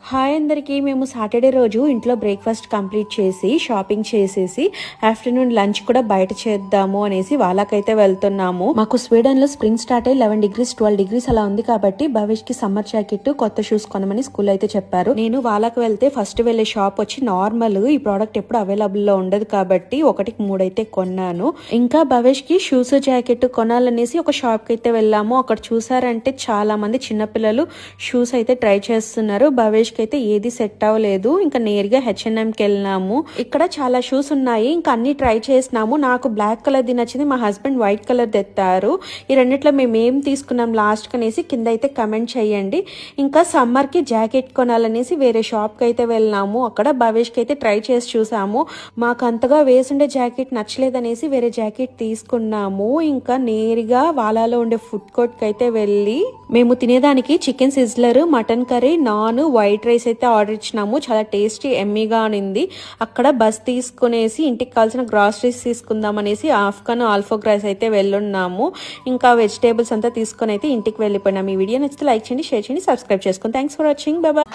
Hi అందరికీ. మేము Saturday రోజు ఇంట్లో బ్రేక్ఫాస్ట్ కంప్లీట్ చేసి షాపింగ్ చేసేసి ఆఫ్టర్నూన్ లంచ్ కూడా బయట చేద్దాము అనేసి వాళ్ళకైతే వెళ్తున్నాము. మాకు స్వీడన్ లో స్ప్రింగ్ స్టార్ట్ అయ్యి 11 degrees 12 degrees అలా ఉంది కాబట్టి భవిష్ కి సమ్మర్ జాకెట్ కొత్త షూస్ కొనమని స్కూల్ అయితే చెప్పారు. నేను వాళ్ళకి వెళ్తే ఫస్ట్ వెళ్లే షాప్ వచ్చి నార్మల్, ఈ ప్రోడక్ట్ ఎప్పుడు అవైలబుల్ లో ఉండదు కాబట్టి 1కి 3 అయితే కొన్నాను. ఇంకా భవిష్ కి షూస్ జాకెట్ కొనాలనేసి ఒక షాప్ కి అయితే వెళ్ళాము. అక్కడ చూసారంటే చాలా మంది చిన్నపిల్లలు షూస్ అయితే ట్రై చేస్తున్నారు. భవిష్ అయితే ఏది సెట్ అవ్వలేదు. ఇంకా నేరుగా H&M కి వెళ్ళినాము. ఇక్కడ చాలా షూస్ ఉన్నాయి. ఇంకా అన్ని ట్రై చేసినాము. నాకు బ్లాక్ కలర్ ది నచ్చింది, మా హస్బెండ్ వైట్ కలర్ తెత్తారు. ఈ రెండిట్లో మేము ఏం తీసుకున్నాం లాస్ట్ కనేసి కింద అయితే కమెంట్ చేయండి. ఇంకా సమ్మర్ కి జాకెట్ కొనాలనేసి వేరే షాప్ కి అయితే వెళ్ళినాము. అక్కడ భవేష్ కి అయితే ట్రై చేసి చూసాము. మాకు అంతగా వేసుండే జాకెట్ నచ్చలేదనేసి వేరే జాకెట్ తీసుకున్నాము. ఇంకా నేరుగా వాలాలో ఉండే ఫుడ్ కోర్ట్ కి అయితే వెళ్ళి మేము తినేదానికి chicken sizzler, mutton curry, non, white rice అయితే ఆర్డర్ ఇచ్చినాము. చాలా టేస్టీ ఎమ్మీగా ఉంది. అక్కడ బస్ తీసుకునేసి ఇంటికి కావాల్సిన గ్రాసరీస్ తీసుకుందాం అనేసి ఆఫ్ఘన్ ఆల్ఫోగ్ రైస్ అయితే వెళ్ళున్నాము. ఇంకా వెజిటేబుల్స్ అంతా తీసుకొని అయితే ఇంటికి వెళ్ళిపోయినాము. ఈ వీడియో నచ్చితే లైక్ చేయండి, షేర్ చేయండి, సబ్స్క్రైబ్ చేసుకోండి. Thanks for watching. Bye bye.